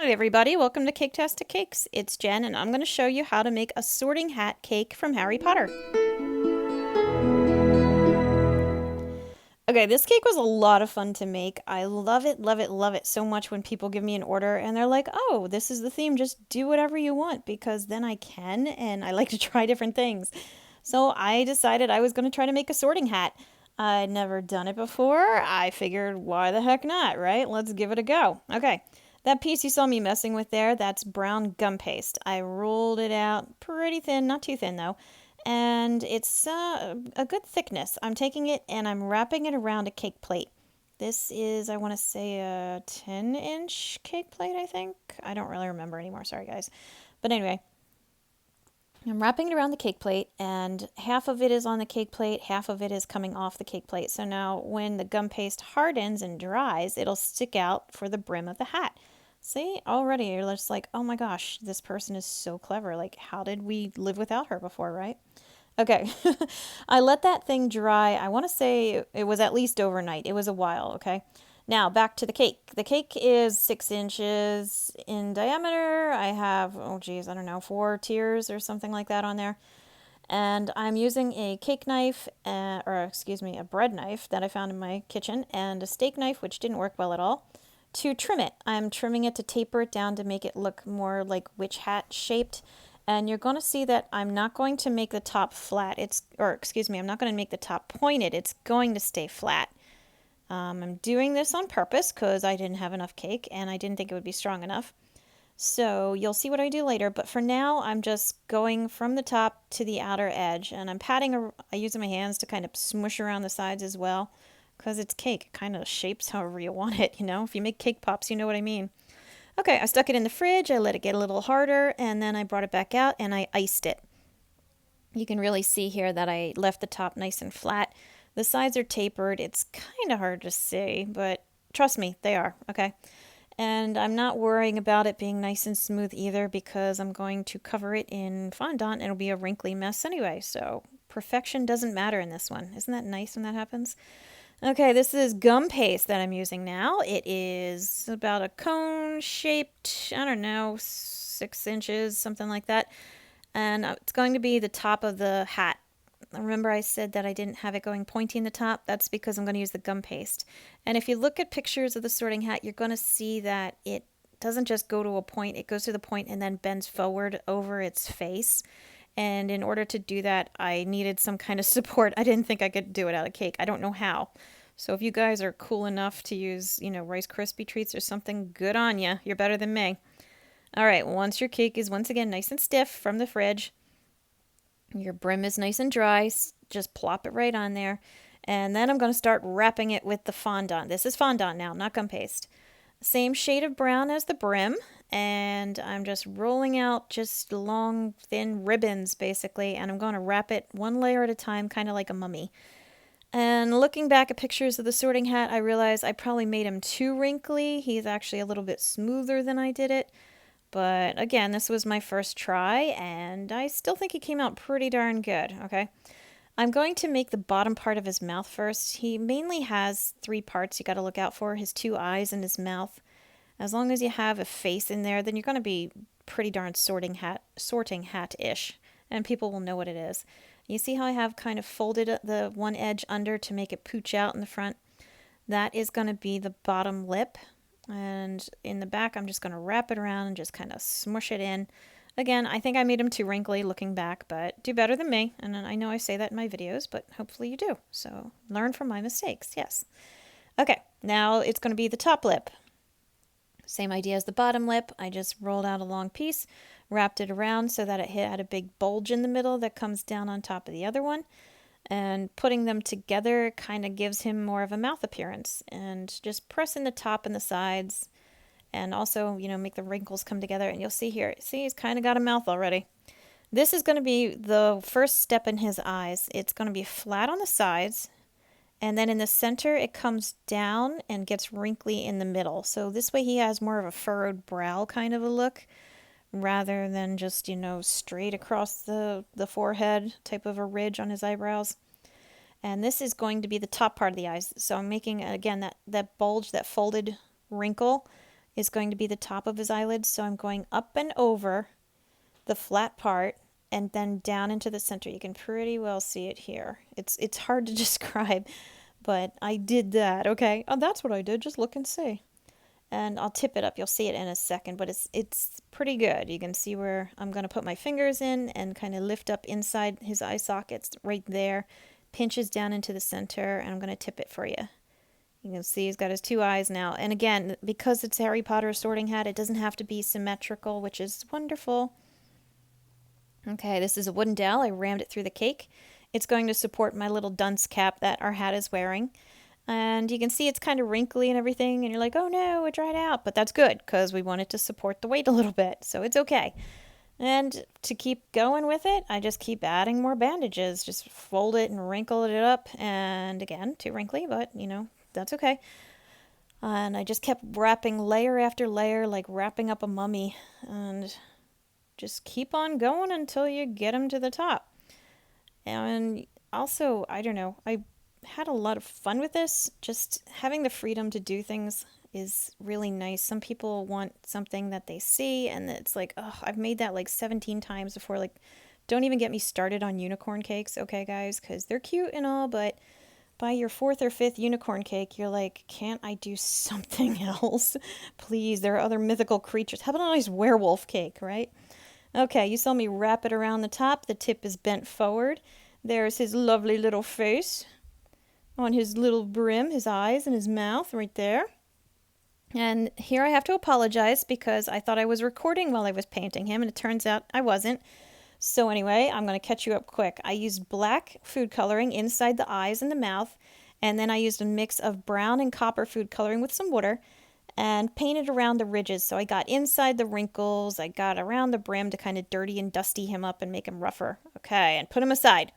Hi everybody, welcome to Caketastic Cakes. It's Jen and I'm going to show you how to make a sorting hat cake from Harry Potter. Okay, this cake was a lot of fun to make. I love it, love it, love it so much when people give me an order and they're like, oh, this is the theme, just do whatever you want because then I can and I like to try different things. So I decided I was going to try to make a sorting hat. I'd never done it before. I figured, why the heck not, right? Let's give it a go. Okay. That piece you saw me messing with there, that's brown gum paste. I rolled it out pretty thin, not too thin though, and it's a good thickness. I'm taking it and I'm wrapping it around a cake plate. This is, I want to say, a 10-inch cake plate, I think. I don't really remember anymore, sorry guys. But anyway, I'm wrapping it around the cake plate, and half of it is on the cake plate, half of it is coming off the cake plate. So now when the gum paste hardens and dries, it'll stick out for the brim of the hat. See, already you're just like, oh my gosh, this person is so clever. Like, how did we live without her before, right? Okay, I let that thing dry. I want to say it was at least overnight. It was a while, okay? Now, back to the cake. The cake is 6 inches in diameter. I have, oh geez, I don't know, 4 tiers or something like that on there. And I'm using a cake knife, or excuse me, a bread knife that I found in my kitchen, and a steak knife, which didn't work well at all, to trim it. I'm trimming it to taper it down to make it look more like witch hat shaped. And you're going to see that I'm not going to make the top flat. I'm not going to make the top pointed. It's going to stay flat. I'm doing this on purpose because I didn't have enough cake and I didn't think it would be strong enough. So you'll see what I do later, but for now I'm just going from the top to the outer edge, and I'm using my hands to kind of smush around the sides as well because it's cake. It kind of shapes however you want it, you know? If you make cake pops, you know what I mean. Okay, I stuck it in the fridge, I let it get a little harder, and then I brought it back out and I iced it. You can really see here that I left the top nice and flat. The sides are tapered. It's kind of hard to see, but trust me, they are, okay? And I'm not worrying about it being nice and smooth either because I'm going to cover it in fondant and it'll be a wrinkly mess anyway, so perfection doesn't matter in this one. Isn't that nice when that happens? Okay, this is gum paste that I'm using now. It is about a cone shaped, I don't know, 6 inches, something like that. And it's going to be the top of the hat. Remember I said that I didn't have it going pointy in the top? That's because I'm going to use the gum paste. And if you look at pictures of the sorting hat, you're going to see that it doesn't just go to a point, it goes to the point and then bends forward over its face. And in order to do that, I needed some kind of support. I didn't think I could do it out of cake. I don't know how. So if you guys are cool enough to use, Rice Krispie treats or something, good on you. You're better than me. All right, once your cake is once again nice and stiff from the fridge, your brim is nice and dry, just plop it right on there. And then I'm going to start wrapping it with the fondant. This is fondant now, not gum paste. Same shade of brown as the brim, and I'm just rolling out just long, thin ribbons, basically, and I'm going to wrap it one layer at a time, kind of like a mummy. And looking back at pictures of the sorting hat, I realized I probably made him too wrinkly. He's actually a little bit smoother than I did it. But again, this was my first try, and I still think he came out pretty darn good, okay? I'm going to make the bottom part of his mouth first. He mainly has 3 parts you got to look out for, his 2 eyes and his mouth. As long as you have a face in there, then you're going to be pretty darn sorting hat-ish, and people will know what it is. You see how I have kind of folded the one edge under to make it pooch out in the front? That is going to be the bottom lip, and in the back I'm just going to wrap it around and just kind of smush it in. Again, I think I made him too wrinkly looking back, but do better than me. And I know I say that in my videos, but hopefully you do. So learn from my mistakes, yes. Okay, now it's going to be the top lip. Same idea as the bottom lip. I just rolled out a long piece, wrapped it around so that it had a big bulge in the middle that comes down on top of the other one. And putting them together kind of gives him more of a mouth appearance. And just press in the top and the sides. And also, make the wrinkles come together. And you'll see here, see, he's kind of got a mouth already. This is going to be the first step in his eyes. It's going to be flat on the sides. And then in the center, it comes down and gets wrinkly in the middle. So this way he has more of a furrowed brow kind of a look, rather than just, straight across the forehead type of a ridge on his eyebrows. And this is going to be the top part of the eyes. So I'm making, again, that bulge, that folded wrinkle is going to be the top of his eyelids. So I'm going up and over the flat part and then down into the center. You can pretty well see it here. It's hard to describe, but I did that, okay? Oh, that's what I did. Just look and see. And I'll tip it up. You'll see it in a second, but it's pretty good. You can see where I'm going to put my fingers in and kind of lift up inside his eye sockets right there. Pinches down into the center, and I'm going to tip it for you. You can see he's got his two eyes now. And again, because it's Harry Potter sorting hat, it doesn't have to be symmetrical, which is wonderful. Okay, this is a wooden dowel. I rammed it through the cake. It's going to support my little dunce cap that our hat is wearing. And you can see it's kind of wrinkly and everything, and you're like, oh no, it dried out. But that's good, because we want it to support the weight a little bit, so it's okay. And to keep going with it, I just keep adding more bandages. Just fold it and wrinkle it up. And again, too wrinkly, but that's okay. And I just kept wrapping layer after layer, like wrapping up a mummy. And just keep on going until you get them to the top. And also, I don't know, I had a lot of fun with this. Just having the freedom to do things is really nice. Some people want something that they see, and it's like, oh, I've made that like 17 times before. Like, don't even get me started on unicorn cakes, okay, guys? Because they're cute and all, but by your fourth or fifth unicorn cake, you're like, can't I do something else? Please, there are other mythical creatures. How about a nice werewolf cake, right? Okay, you saw me wrap it around the top. The tip is bent forward. There's his lovely little face on his little brim, his eyes and his mouth right there. And here I have to apologize because I thought I was recording while I was painting him, and it turns out I wasn't. So anyway, I'm going to catch you up quick. I used black food coloring inside the eyes and the mouth, and then I used a mix of brown and copper food coloring with some water and painted around the ridges. So I got inside the wrinkles, I got around the brim to kind of dirty and dusty him up and make him rougher. Okay, and put him aside.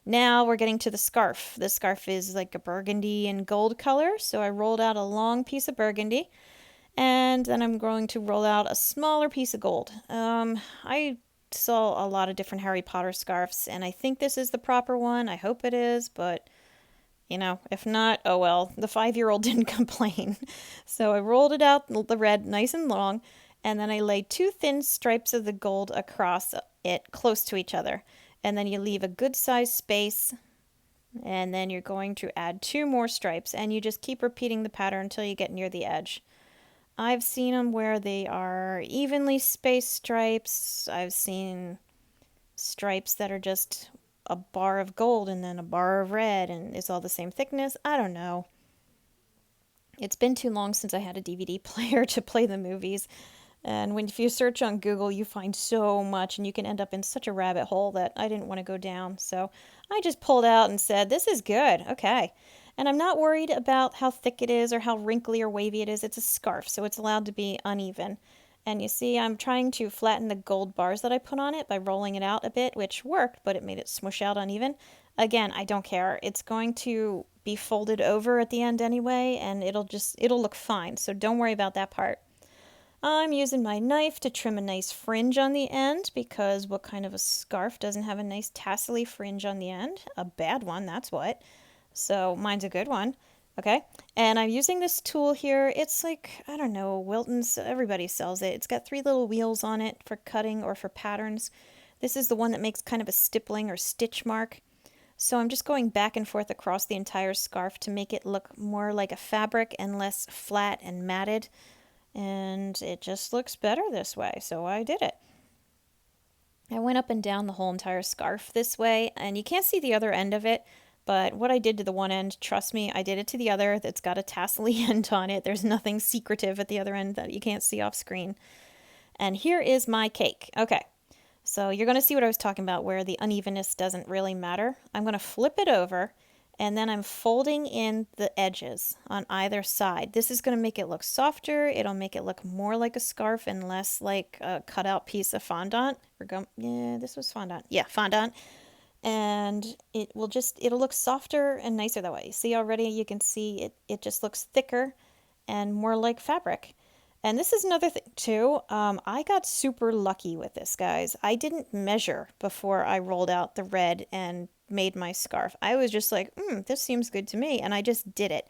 Now we're getting to the scarf. The scarf is like a burgundy and gold color, so I rolled out a long piece of burgundy, and then I'm going to roll out a smaller piece of gold. I saw a lot of different Harry Potter scarves, and I think this is the proper one. I hope it is, but if not, oh well. The 5-year-old didn't complain. So I rolled it out, the red, nice and long, and then I laid 2 thin stripes of the gold across it, close to each other. And then you leave a good sized space, and then you're going to add 2 more stripes, and you just keep repeating the pattern until you get near the edge. I've seen them where they are evenly spaced stripes. I've seen stripes that are just a bar of gold and then a bar of red, and it's all the same thickness. I don't know. It's been too long since I had a DVD player to play the movies. And if you search on Google, you find so much, and you can end up in such a rabbit hole that I didn't want to go down. So I just pulled out and said, this is good. Okay. And I'm not worried about how thick it is or how wrinkly or wavy it is. It's a scarf, so it's allowed to be uneven. And you see, I'm trying to flatten the gold bars that I put on it by rolling it out a bit, which worked, but it made it smush out uneven. Again, I don't care. It's going to be folded over at the end anyway, and it'll look fine. So don't worry about that part. I'm using my knife to trim a nice fringe on the end, because what kind of a scarf doesn't have a nice tassely fringe on the end? A bad one, that's what. So mine's a good one. Okay, and I'm using this tool here. It's like, I don't know, Wilton's, everybody sells it. It's got 3 little wheels on it for cutting or for patterns. This is the one that makes kind of a stippling or stitch mark. So I'm just going back and forth across the entire scarf to make it look more like a fabric and less flat and matted. And it just looks better this way, so I did it. I went up and down the whole entire scarf this way, and you can't see the other end of it, but what I did to the one end, trust me, I did it to the other. That's got a tassely end on it. There's nothing secretive at the other end that you can't see off screen. And here is my cake. Okay, so you're going to see what I was talking about, where the unevenness doesn't really matter. I'm going to flip it over, and then I'm folding in the edges on either side. This is going to make it look softer. It'll make it look more like a scarf and less like a cutout piece of fondant. Yeah, this was fondant. Yeah, fondant. And it'll look softer and nicer that way. See, already you can see it just looks thicker and more like fabric. And this is another thing too. I got super lucky with this, guys. I didn't measure before I rolled out the red and made my scarf. I was just like, this seems good to me, and I just did it.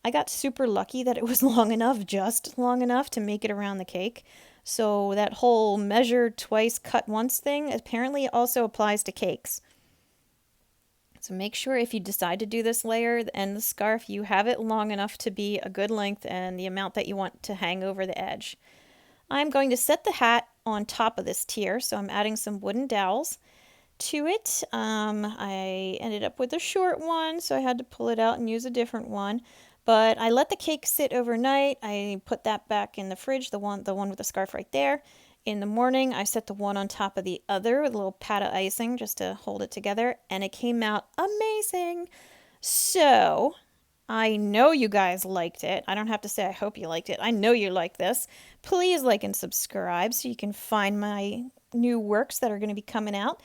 I got super lucky that it was long enough, just long enough to make it around the cake. So that whole measure twice, cut once thing apparently also applies to cakes. So make sure if you decide to do this layer and the scarf, you have it long enough to be a good length and the amount that you want to hang over the edge. I'm going to set the hat on top of this tier, so I'm adding some wooden dowels to it. I ended up with a short one, so I had to pull it out and use a different one. But I let the cake sit overnight. I put that back in the fridge, the one with the scarf right there. In the morning, I set the one on top of the other with a little pat of icing just to hold it together, and it came out amazing. So, I know you guys liked it. I don't have to say I hope you liked it. I know you like this. Please like and subscribe so you can find my new works that are going to be coming out.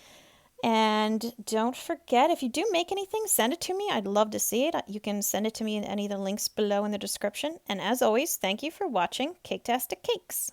And don't forget, if you do make anything, send it to me. I'd love to see it. You can send it to me in any of the links below in the description. And as always, thank you for watching Caketastic Cakes.